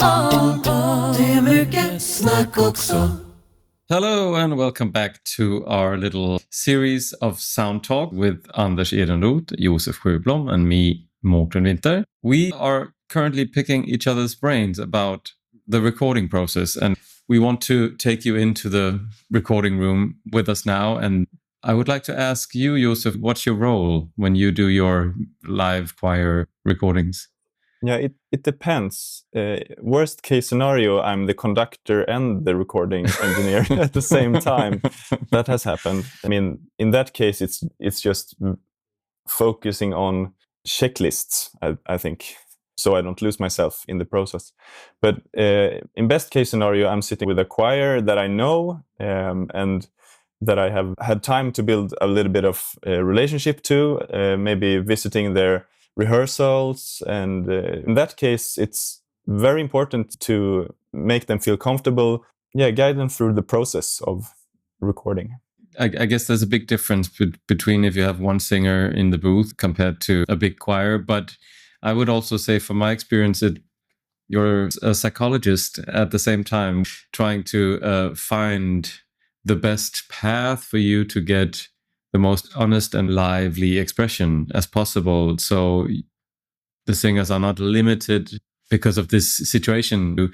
Det är mycket snack också. Hello and welcome back to our little series of Sound Talk with Anders Edenroth, Josef Sjöblom, and me, Mårten Winter. We are currently picking each other's brains about the recording process, and we want to take you into the recording room with us now. And I would like to ask you, Josef, what's your role when you do your live choir recordings? Yeah, it depends. Worst case scenario, I'm the conductor and the recording engineer at the same time. That has happened. I mean, in that case, it's just focusing on checklists, I think, so I don't lose myself in the process. But in best case scenario, I'm sitting with a choir that I know and that I have had time to build a little bit of a relationship to, maybe visiting their rehearsals, and in that case it's very important to make them feel comfortable, guide them through the process of recording. I guess there's a big difference between if you have one singer in the booth compared to a big choir, but I would also say from my experience you're a psychologist at the same time, trying to find the best path for you to get the most honest and lively expression as possible. So the singers are not limited because of this situation.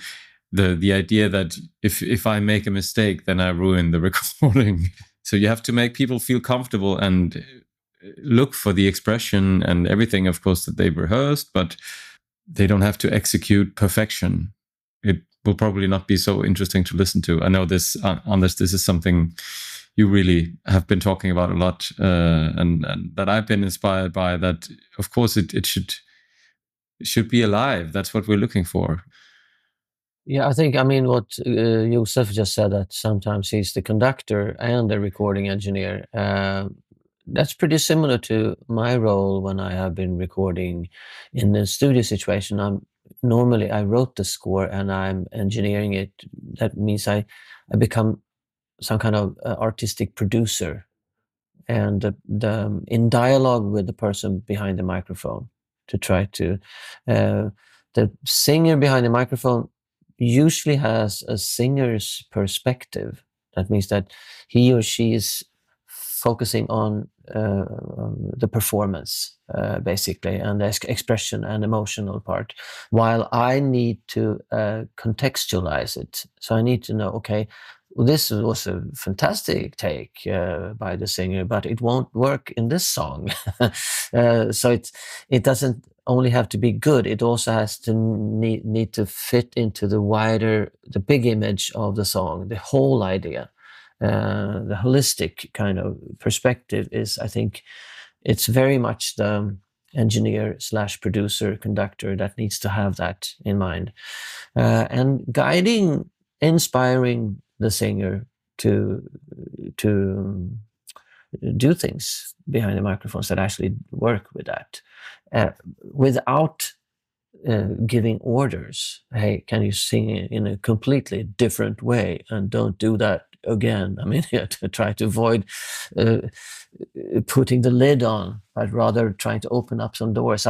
The idea that if I make a mistake, then I ruin the recording. So you have to make people feel comfortable and look for the expression and everything, of course, that they've rehearsed, but they don't have to execute perfection. It will probably not be so interesting to listen to. I know this, Anders, this is something you really have been talking about a lot, and that I've been inspired by. That, of course, it should be alive. That's what we're looking for. Yeah, I think, what Josef just said, that sometimes he's the conductor and the recording engineer. That's pretty similar to my role when I have been recording in the studio situation. I wrote the score and I'm engineering it. That means I become some kind of artistic producer, and in dialogue with the person behind the microphone to try to the singer behind the microphone usually has a singer's perspective. That means that he or she is focusing on the performance, basically, and the expression and emotional part, while I need to contextualize it. So I need to know, okay, well, this was a fantastic take by the singer, but it won't work in this song. So it doesn't only have to be good, it also has to need to fit into the big image of the song, the whole idea. The holistic kind of perspective is, I think, it's very much the engineer/producer, conductor that needs to have that in mind. And guiding, inspiring the singer to do things behind the microphones that actually work with that, without giving orders. Hey, can you sing in a completely different way and don't do that again? To try to avoid putting the lid on, but rather trying to open up some doors.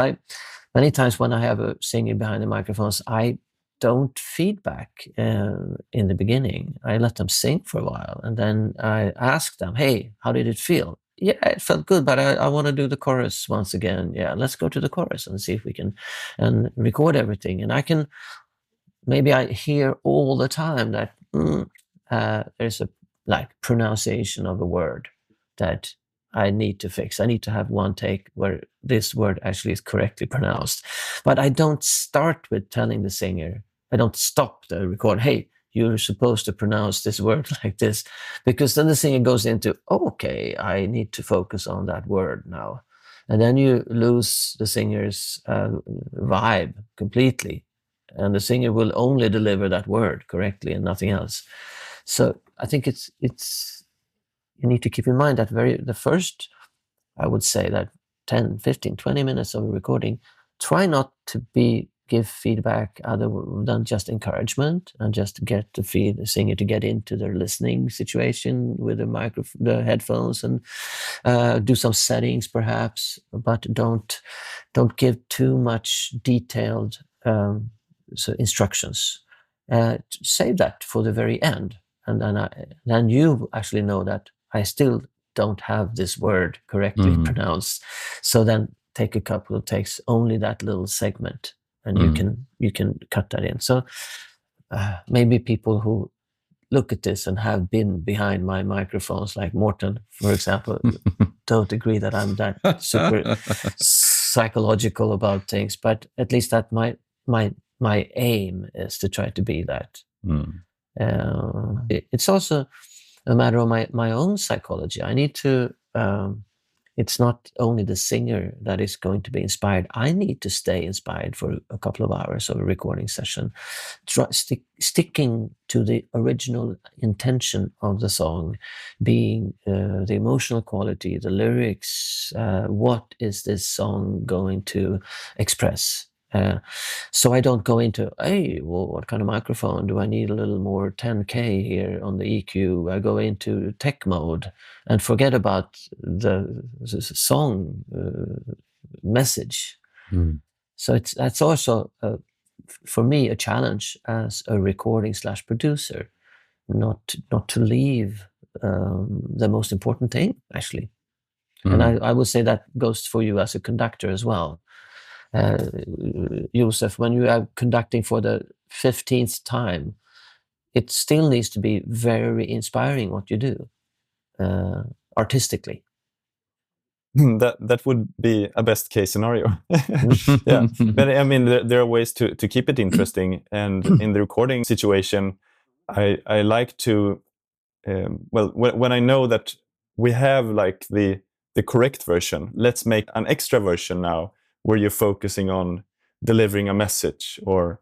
Many times when I have a singer behind the microphones, I don't feedback in the beginning. I let them sing for a while, and then I ask them, hey, how did it feel? Yeah, it felt good, but I want to do the chorus once again. Yeah, let's go to the chorus and see if we can and record everything. And I hear all the time that there's a pronunciation of a word that I need to fix. I need to have one take where this word actually is correctly pronounced. But I don't start with telling the singer, I don't stop the record, hey, you're supposed to pronounce this word like this, because then the singer goes into, okay, I need to focus on that word now. And then you lose the singer's vibe completely. And the singer will only deliver that word correctly and nothing else. So I think it's you need to keep in mind that the first, I would say that 10, 15, 20 minutes of a recording, try not to give feedback other than just encouragement, and just get the singer to get into their listening situation with the headphones, and do some settings perhaps, but don't give too much detailed so instructions. Save that for the very end, and then you actually know that I still don't have this word correctly pronounced. So then take a couple of takes, only that little segment, and you can cut that in. So maybe people who look at this and have been behind my microphones, like Morten, for example, don't agree that I'm that super psychological about things. But at least that my aim is to try to be that. It's also a matter of my own psychology. I need to. It's not only the singer that is going to be inspired. I need to stay inspired for a couple of hours of a recording session, sticking to the original intention of the song, being the emotional quality, the lyrics. What is this song going to express? So I don't go into, hey, well, what kind of microphone do I need? A little more 10K here on the EQ. I go into tech mode and forget about the song message. So that's also for me a challenge as a recording / producer, not to leave the most important thing actually. And I would say that goes for you as a conductor as well. Josef, when you are conducting for the 15th time, it still needs to be very inspiring what you do artistically. That would be a best case scenario. Yeah, but I mean, there are ways to keep it interesting, and in the recording situation, I like to well, when I know that we have like the correct version, let's make an extra version now where you're focusing on delivering a message, or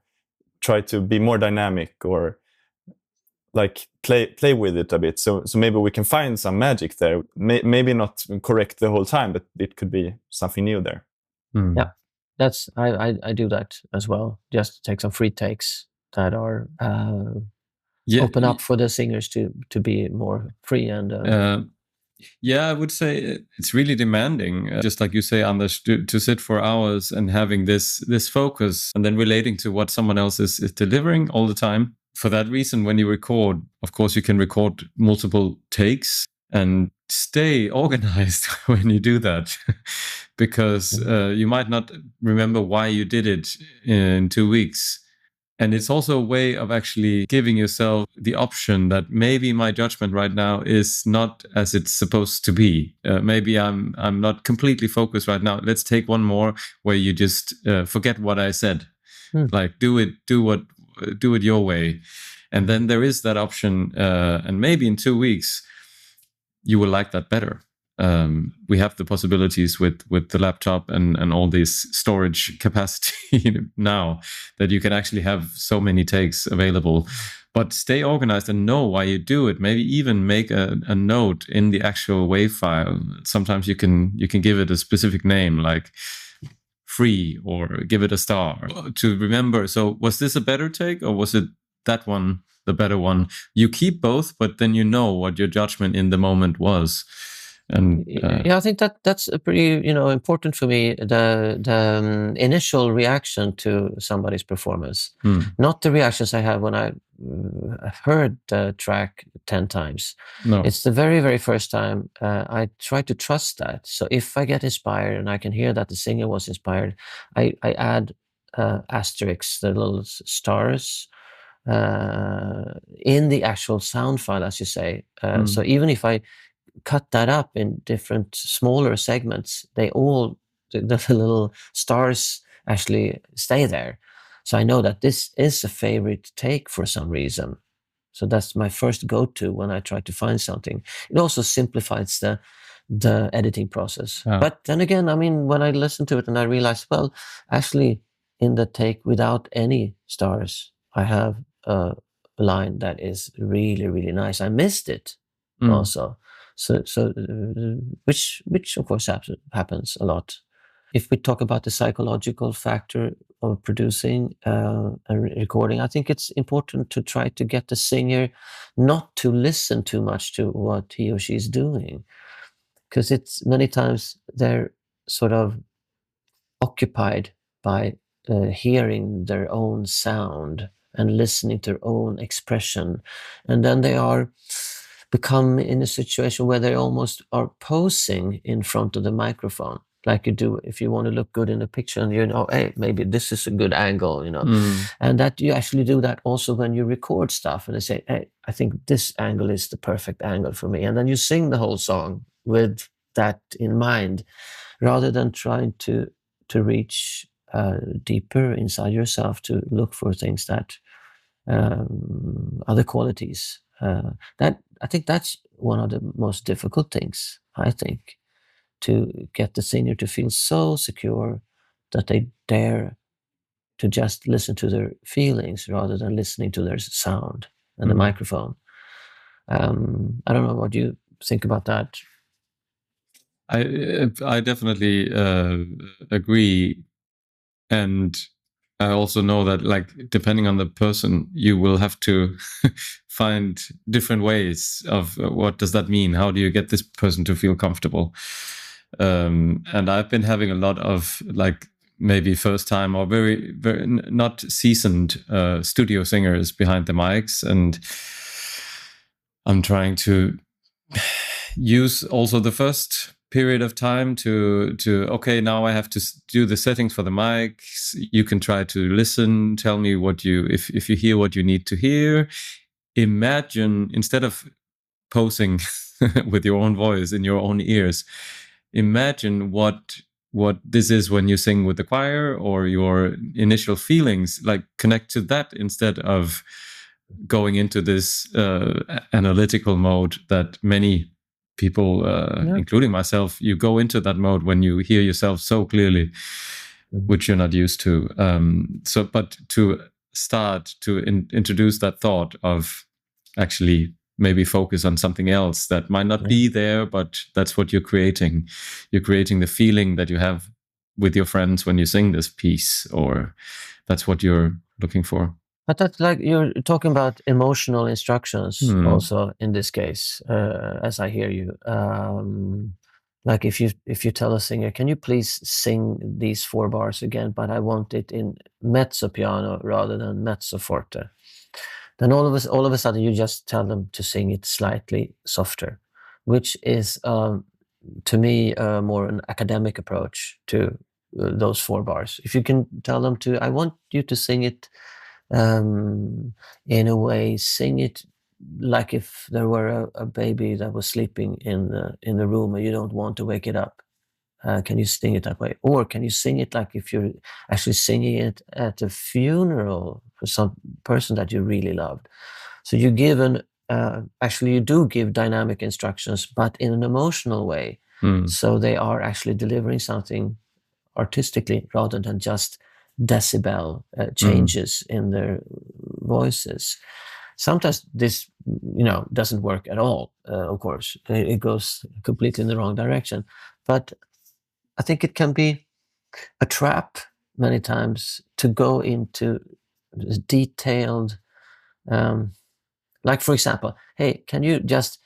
try to be more dynamic, or like play with it a bit. So maybe we can find some magic there. Maybe not correct the whole time, but it could be something new there. Yeah, that's I do that as well. Just take some free takes that are open up for the singers to be more free and. Yeah, I would say it's really demanding, just like you say, Anders, to sit for hours and having this focus and then relating to what someone else is delivering all the time. For that reason, when you record, of course, you can record multiple takes and stay organized when you do that, because you might not remember why you did it in 2 weeks. And it's also a way of actually giving yourself the option that maybe my judgment right now is not as it's supposed to be. Maybe I'm not completely focused right now. Let's take one more where you just forget what I said. Like do it your way. And then there is that option. And maybe in 2 weeks, you will like that better. We have the possibilities with the laptop and all this storage capacity now that you can actually have so many takes available. But stay organized and know why you do it. Maybe even make a note in the actual WAV file. Sometimes you can give it a specific name, like free, or give it a star to remember. So was this a better take, or was it that one the better one? You keep both, but then you know what your judgment in the moment was. And yeah, I think that's a pretty important for me, the initial reaction to somebody's performance, not the reactions I have when I heard the track 10 times. No. It's the very, very first time I try to trust that. So if I get inspired and I can hear that the singer was inspired, I add asterisks, the little stars, in the actual sound file, as you say. So even if I cut that up in different smaller segments, they all, the little stars actually stay there. So I know that this is a favorite take for some reason. So that's my first go-to when I try to find something. It also simplifies the editing process. But then again, I mean, when I listen to it and I realize, well, actually in the take without any stars, I have a line that is really, really nice. I missed it also. So which of course happens a lot. If we talk about the psychological factor of producing and recording, I think it's important to try to get the singer not to listen too much to what he or she is doing, because it's many times they're sort of occupied by hearing their own sound and listening to their own expression, and then they are become in a situation where they almost are posing in front of the microphone, like you do if you want to look good in a picture, and hey, maybe this is a good angle, and that you actually do that also when you record stuff, and they say, hey, I think this angle is the perfect angle for me, and then you sing the whole song with that in mind, rather than trying to reach deeper inside yourself to look for things that other qualities. That I think that's one of the most difficult things, I think, to get the singer to feel so secure that they dare to just listen to their feelings rather than listening to their sound and the microphone. I don't know what you think about that. I definitely agree, and I also know that, like, depending on the person, you will have to find different ways of what does that mean? How do you get this person to feel comfortable? And I've been having a lot of, like, maybe first time or very, very not seasoned studio singers behind the mics, and I'm trying to use also the first period of time to okay, now I have to do the settings for the mics. You can try to listen, tell me what you, if you hear what you need to hear. Imagine, instead of posing with your own voice in your own ears, imagine what this is when you sing with the choir, or your initial feelings, like connect to that instead of going into this analytical mode that many people, including myself, you go into that mode when you hear yourself so clearly, which you're not used to. But to start to introduce that thought of actually maybe focus on something else that might not be there, but that's what you're creating. You're creating the feeling that you have with your friends when you sing this piece, or that's what you're looking for. But that's like you're talking about emotional instructions also in this case, as I hear you. Like if you tell a singer, can you please sing these 4 bars again, but I want it in mezzo piano rather than mezzo forte. Then all of a sudden you just tell them to sing it slightly softer, which is to me more an academic approach to those 4 bars. If you can tell them to, I want you to sing it in a way, sing it like if there were a baby that was sleeping in the room and you don't want to wake it up. Can you sing it that way? Or can you sing it like if you're actually singing it at a funeral for some person that you really loved? So you give actually you do give dynamic instructions, but in an emotional way. So they are actually delivering something artistically rather than just decibel changes in their voices. Sometimes this, doesn't work at all. Of course, it goes completely in the wrong direction. But I think it can be a trap many times to go into detailed, like for example, hey, can you just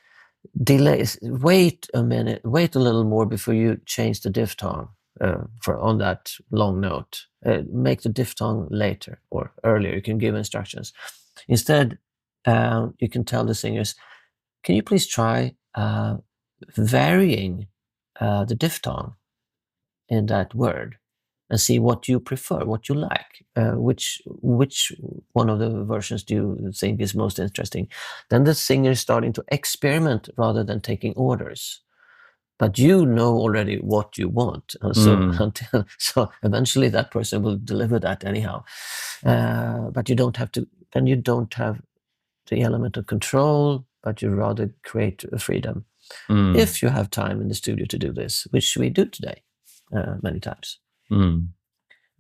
wait a minute, wait a little more before you change the diphthong on that long note. Make the diphthong later or earlier. You can give instructions. Instead, you can tell the singers, can you please try varying the diphthong in that word and see what you prefer, what you like, which one of the versions do you think is most interesting? Then the singer is starting to experiment rather than taking orders. But you know already what you want, and so eventually that person will deliver that anyhow. But you don't have to. Then you don't have the element of control, but you rather create a freedom. If you have time in the studio to do this, which we do today many times.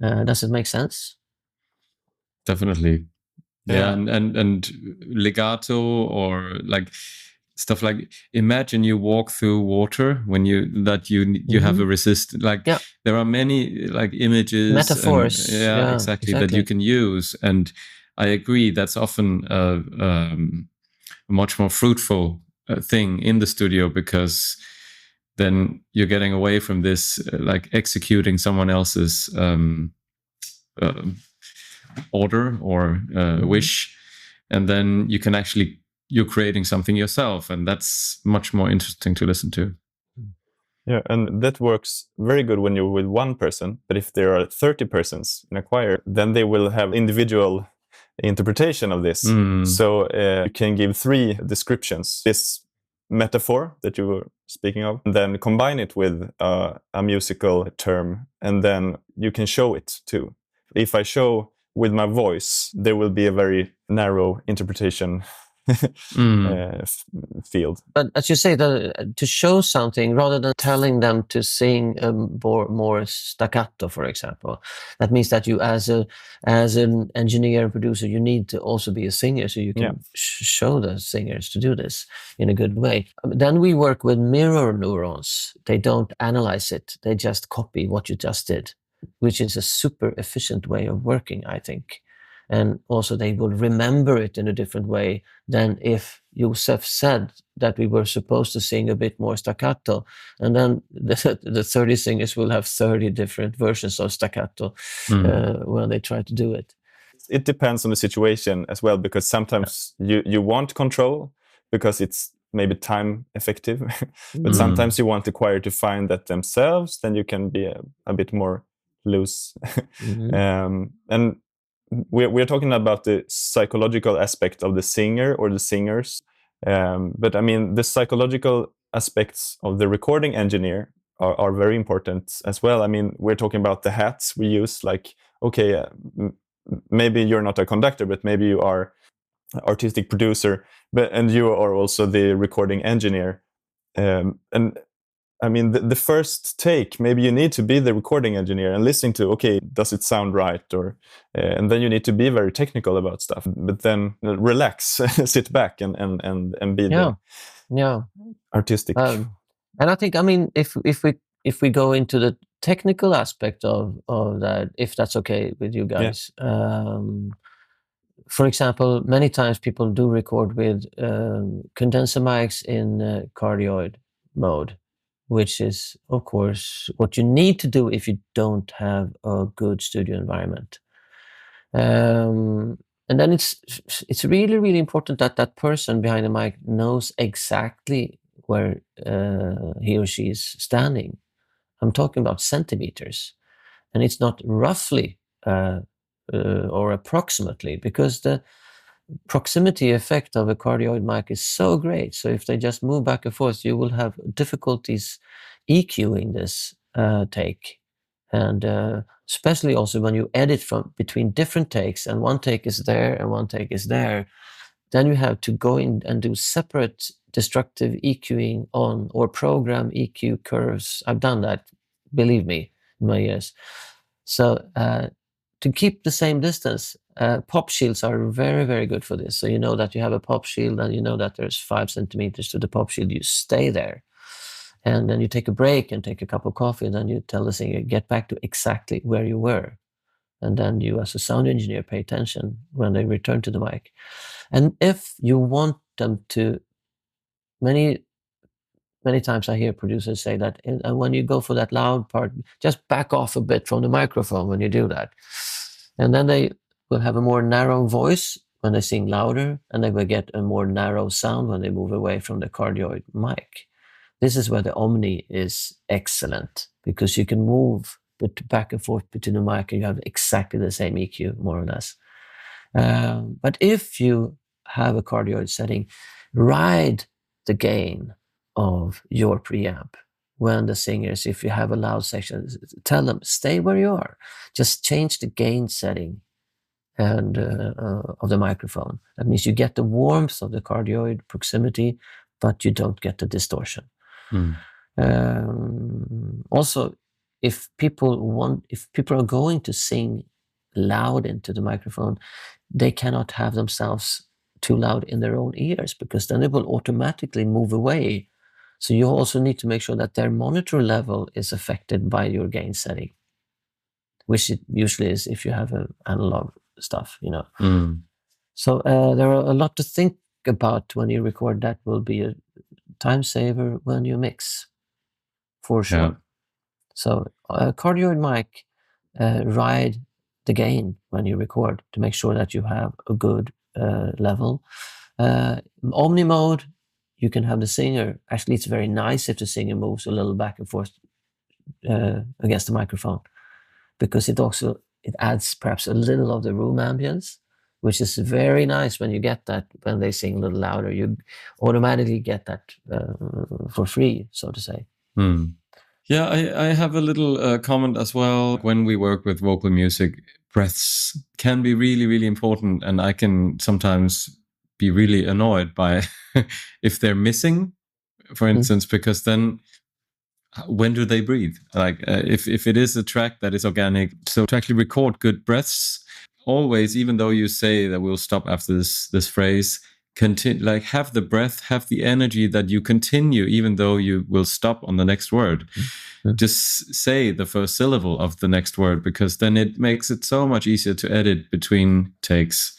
Does it make sense? Definitely. Yeah. And legato, or like stuff like, imagine you walk through water when you have a resist, like there are many like images, metaphors, exactly, that you can use. And I agree, that's often a much more fruitful thing in the studio, because then you're getting away from this like executing someone else's order or wish, and then you're creating something yourself, and that's much more interesting to listen to. Yeah, and that works very good when you're with one person. But if there are 30 persons in a choir, then they will have individual interpretation of this. So you can give 3 descriptions. This metaphor that you were speaking of, and then combine it with a musical term, and then you can show it too. If I show with my voice, there will be a very narrow interpretation field. But as you say, to show something rather than telling them to sing more staccato, for example, that means that you, as an engineer and producer, you need to also be a singer, so you can show the singers to do this in a good way. Then we work with mirror neurons. They don't analyze it; they just copy what you just did, which is a super efficient way of working, I think. And also they will remember it in a different way than if Josef said that we were supposed to sing a bit more staccato, and then the 30 singers will have 30 different versions of staccato when they try to do it. It depends on the situation as well, because sometimes you want control because it's maybe time effective, but sometimes you want the choir to find that themselves, then you can be a bit more loose. And we're talking about the psychological aspect of the singer or the singers. But I mean, the psychological aspects of the recording engineer are very important as well. I mean, we're talking about the hats we use, like, okay, maybe you're not a conductor, but maybe you are artistic producer, and you are also the recording engineer. And I mean, the first take, maybe you need to be the recording engineer and listening to, okay, does it sound right? Or and then you need to be very technical about stuff. But then relax, sit back, and be the artistic. And I think, I mean, if we go into the technical aspect of that, if that's okay with you guys. For example, many times people do record with condenser mics in cardioid mode, which is, of course, what you need to do if you don't have a good studio environment. And then it's really, really important that that person behind the mic knows exactly where he or she is standing. I'm talking about centimeters, and it's not roughly or approximately, because the proximity effect of a cardioid mic is so great. So if they just move back and forth, you will have difficulties EQing this take. And especially also when you edit from between different takes, and one take is there and one take is there, then you have to go in and do separate destructive EQing on, or program EQ curves. I've done that, believe me, in my years. So to keep the same distance, pop shields are very, very good for this. So you know that you have a pop shield, and you know that there's 5 centimeters to the pop shield. You stay there, and then you take a break and take a cup of coffee, and then you tell the singer, get back to exactly where you were. And then you, as a sound engineer, pay attention when they return to the mic. And if you want them to, many times I hear producers say that, and when you go for that loud part, just back off a bit from the microphone when you do that. And then they will have a more narrow voice when they sing louder, and they will get a more narrow sound when they move away from the cardioid mic. This is where the Omni is excellent, because you can move back and forth between the mic, and you have exactly the same EQ, more or less. But if you have a cardioid setting, ride the gain of your preamp. When the singers, if you have a loud section, tell them, stay where you are. Just change the gain setting and of the microphone. That means you get the warmth of the cardioid proximity, but you don't get the distortion. Also, if people are going to sing loud into the microphone, they cannot have themselves too loud in their own ears, because then it will automatically move away. So you also need to make sure that their monitor level is affected by your gain setting, which it usually is if you have analog stuff, you know. So there are a lot to think about when you record. That will be a time saver when you mix, for sure. So cardioid mic, ride the gain when you record to make sure that you have a good level. Omni mode, you can have the singer. Actually, it's very nice if the singer moves a little back and forth against the microphone, because it adds perhaps a little of the room ambience, which is very nice when you get that when they sing a little louder. You automatically get that for free, so to say. Yeah, I have a little comment as well. When we work with vocal music, breaths can be really, really important. And I can sometimes be really annoyed by if they're missing, for instance, because then when do they breathe? Like if it is a track that is organic, so to actually record good breaths, always, even though you say that we'll stop after this phrase, continue, like have the breath, have the energy that you continue, even though you will stop on the next word. Just say the first syllable of the next word, because then it makes it so much easier to edit between takes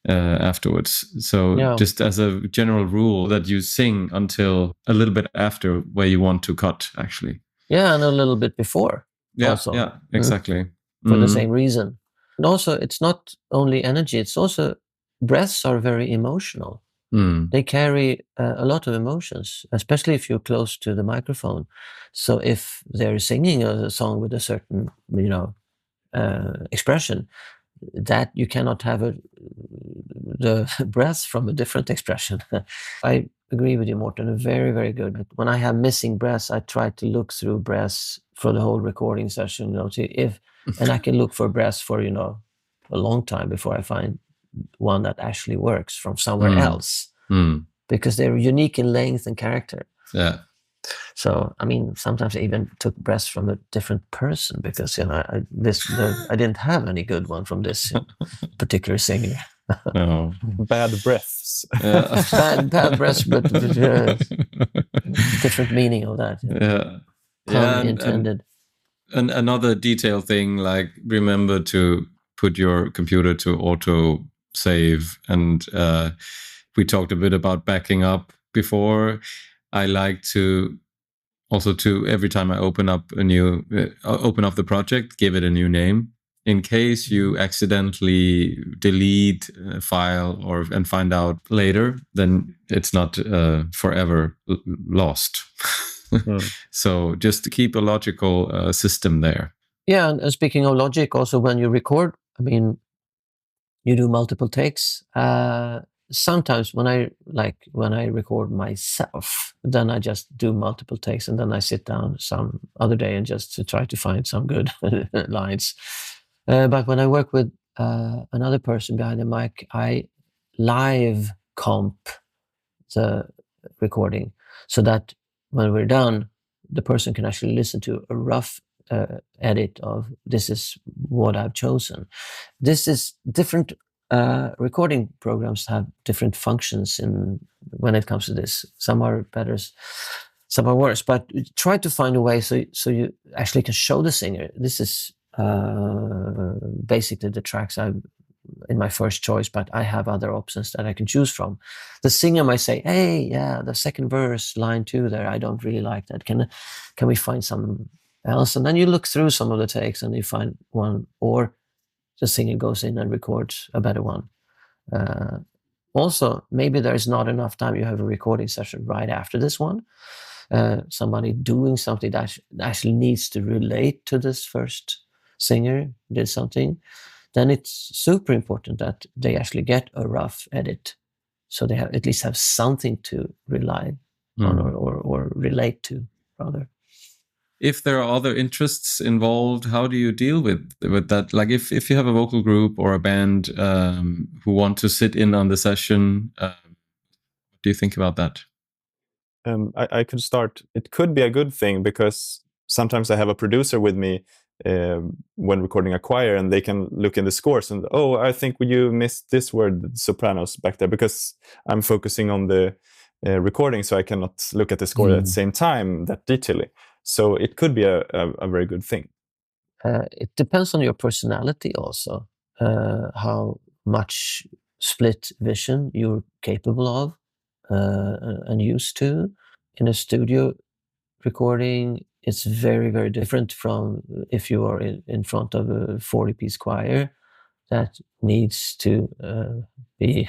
afterwards. So just as a general rule, that you sing until a little bit after where you want to cut, actually. Yeah, and a little bit before. Yeah, also. Yeah, exactly. For the same reason. And also, it's not only energy, it's also breaths are very emotional. They carry a lot of emotions, especially if you're close to the microphone. So if they're singing a song with a certain, expression, that you cannot have the breath from a different expression. I agree with you, Morten. Very, very good. But when I have missing breaths, I try to look through breaths for the whole recording session. And I can look for breaths for a long time before I find one that actually works from somewhere else, because they're unique in length and character. Yeah. So, I mean, sometimes I even took breaths from a different person because I didn't have any good one from this particular singer. No. Bad breaths. Yeah. bad breaths, but different meaning of that. Yeah. Pun intended. And another detail thing, like remember to put your computer to auto save. And we talked a bit about backing up before. I like to also every time I open up the project, give it a new name, in case you accidentally delete a file and find out later, then it's not forever lost. So just to keep a logical system there. Yeah, and speaking of logic, also when you record, I mean, you do multiple takes. Sometimes when I record myself, then I just do multiple takes, and then I sit down some other day and just to try to find some good lines. But when I work with another person behind the mic, I live comp the recording so that when we're done, the person can actually listen to a rough edit of this is what I've chosen. This is different. Recording programs have different functions when it comes to this. Some are better, some are worse. But try to find a way so you actually can show the singer. This is basically the tracks I've in my first choice, but I have other options that I can choose from. The singer might say, "Hey, yeah, the second verse, line 2 there, I don't really like that. Can we find some else?" And then you look through some of the takes and you find one, or the singer goes in and records a better one. Also, maybe there's not enough time. You have a recording session right after this one. Somebody doing something that actually needs to relate to this first singer did something. Then it's super important that they actually get a rough edit, so they at least have something to rely on or relate to, rather. If there are other interests involved, how do you deal with that? Like if you have a vocal group or a band who want to sit in on the session, what do you think about that? I could start. It could be a good thing because sometimes I have a producer with me when recording a choir, and they can look in the scores and, oh, I think you missed this word, sopranos, back there, because I'm focusing on the recording, so I cannot look at the score at the same time that detailedly. So it could be a very good thing. It depends on your personality also, how much split vision you're capable of and used to. In a studio recording, it's very, very different from if you are in front of a 40-piece choir that needs to be,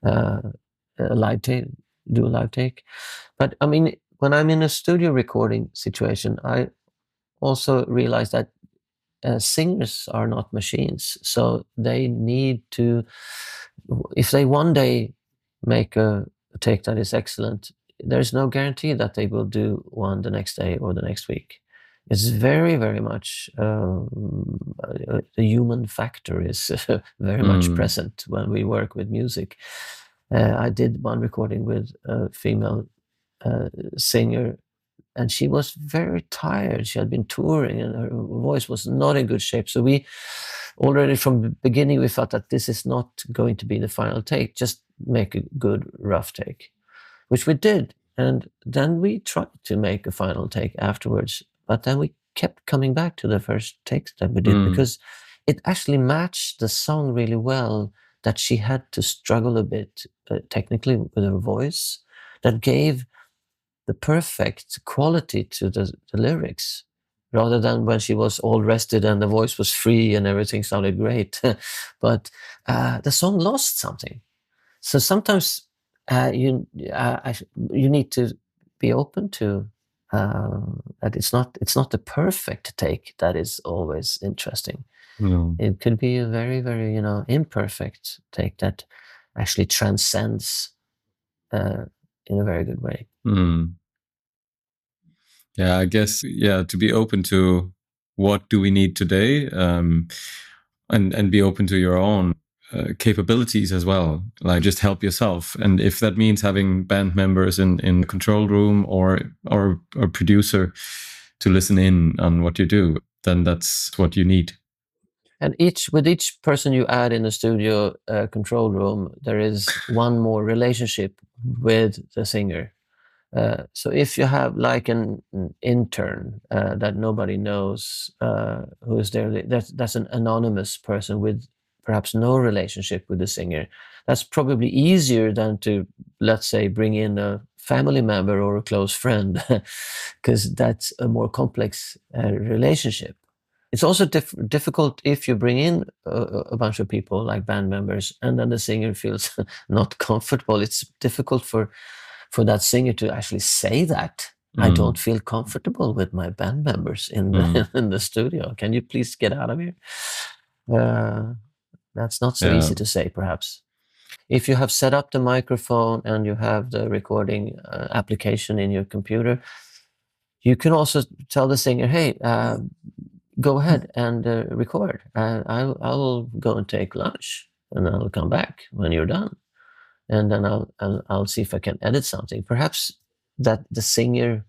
a live take, do a live take. But I mean, when I'm in a studio recording situation, I also realize that singers are not machines, so they need to. If they one day make a take that is excellent, there's no guarantee that they will do one the next day or the next week. It's very, very much the human factor is very much present when we work with music. I did one recording with a female singer, and she was very tired. She had been touring and her voice was not in good shape. So we already from the beginning, we thought that this is not going to be the final take, just make a good rough take, which we did. And then we tried to make a final take afterwards, but then we kept coming back to the first takes that we did because it actually matched the song really well, that she had to struggle a bit technically with her voice, that gave the perfect quality to the lyrics, rather than when she was all rested and the voice was free and everything sounded great. But the song lost something. So sometimes you need to be open to that it's not the perfect take that is always interesting. No. It could be a very, very imperfect take that actually transcends in a very good way. Yeah, I guess, to be open to what do we need today, and be open to your own capabilities as well. Like, just help yourself. And if that means having band members in the control room or a producer to listen in on what you do, then that's what you need. And with each person you add in the studio control room, there is one more relationship with the singer. So if you have like an intern that nobody knows who is there, that's an anonymous person with perhaps no relationship with the singer. That's probably easier than to, let's say, bring in a family member or a close friend, because that's a more complex relationship. It's also difficult if you bring in a bunch of people like band members and then the singer feels not comfortable. It's difficult for that singer to actually say that. I don't feel comfortable with my band members in the studio. Can you please get out of here? That's not so easy to say, perhaps. If you have set up the microphone and you have the recording application in your computer, you can also tell the singer, hey, go ahead and record. I'll go and take lunch and I'll come back when you're done. And then I'll see if I can edit something. Perhaps that the singer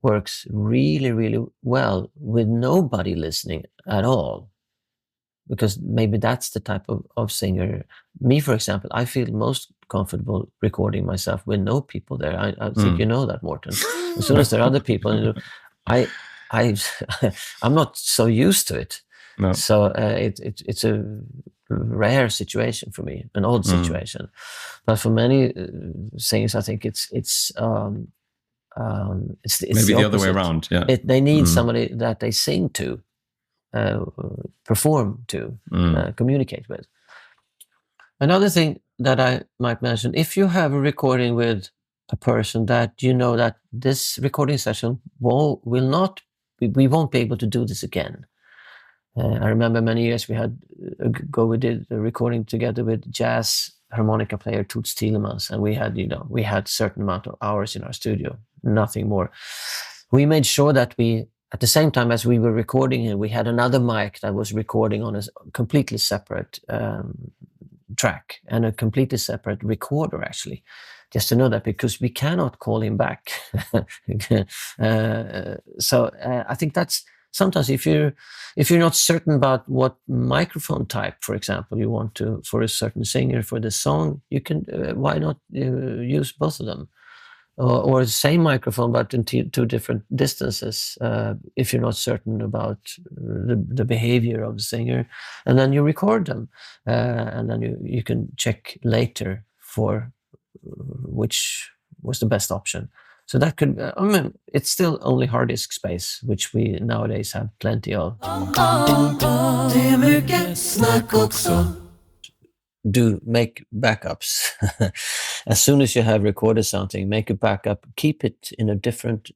works really, really well with nobody listening at all, because maybe that's the type of singer. Me, for example, I feel most comfortable recording myself with no people there. I think you know that, Morten. As soon as there are other people, I'm not so used to it. No. So it's a rare situation for me, an odd situation. But for many singers, I think it's maybe the other way opposite. around. Yeah, they need somebody that they sing to, perform to, communicate with. Another thing that I might mention: if you have a recording with a person that you know that this recording session we won't be able to do this again. I remember many years we did a recording together with jazz harmonica player Toots Thielemans, and we had certain amount of hours in our studio, nothing more. We made sure that at the same time as we were recording it, we had another mic that was recording on a completely separate track and a completely separate recorder, actually, just to know that, because we cannot call him back. So I think that's sometimes if you're not certain about what microphone type, for example, you want to for a certain singer for the song, you can why not use both of them, or the same microphone but in two different distances if you're not certain about the behavior of the singer, and then you record them and then you can check later for which was the best option. So that could, I mean, it's still only hard disk space, which we nowadays have plenty of. Det är mycket snack också. Do make backups. As soon as you have recorded something, make a backup, keep it in a different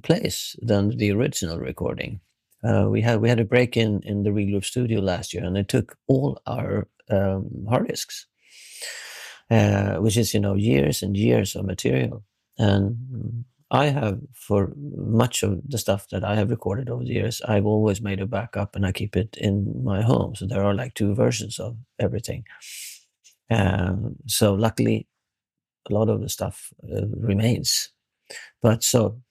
place than the original recording. We had a break in the Regroup studio last year, and it took all our hard disks, which is, years and years of material. And I have, for much of the stuff that I have recorded over the years, I've always made a backup and I keep it in my home. So there are like 2 versions of everything. So luckily, a lot of the stuff remains. But so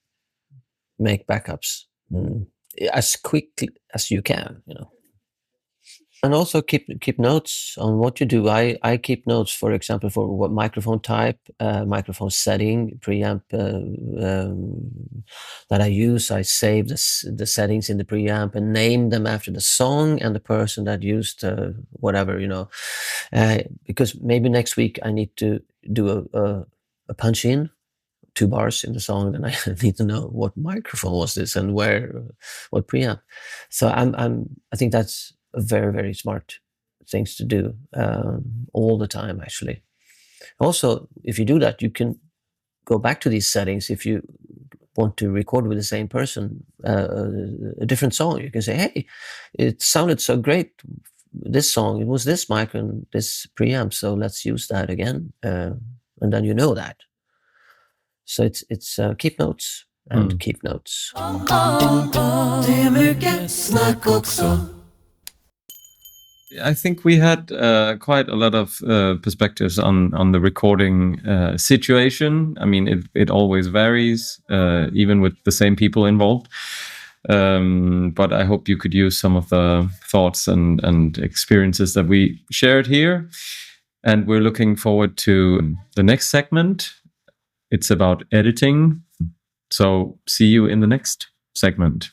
make backups as quickly as you can, And also keep notes on what you do. I keep notes, for example, for what microphone type, microphone setting, preamp that I use. I save the settings in the preamp and name them after the song and the person that used whatever, because maybe next week I need to do a punch in 2 bars in the song, then I need to know what microphone was this and where, what preamp. So I think that's a very, very smart things to do all the time, actually. Also, if you do that, you can go back to these settings. If you want to record with the same person a different song, you can say, hey, it sounded so great, this song, it was this mic and this preamp, so let's use that again. And then you know that. So it's keep notes and keep notes. Det är mycket snack också. I think we had quite a lot of perspectives on the recording situation. I mean, it always varies, even with the same people involved. But I hope you could use some of the thoughts and experiences that we shared here. And we're looking forward to the next segment. It's about editing. So see you in the next segment.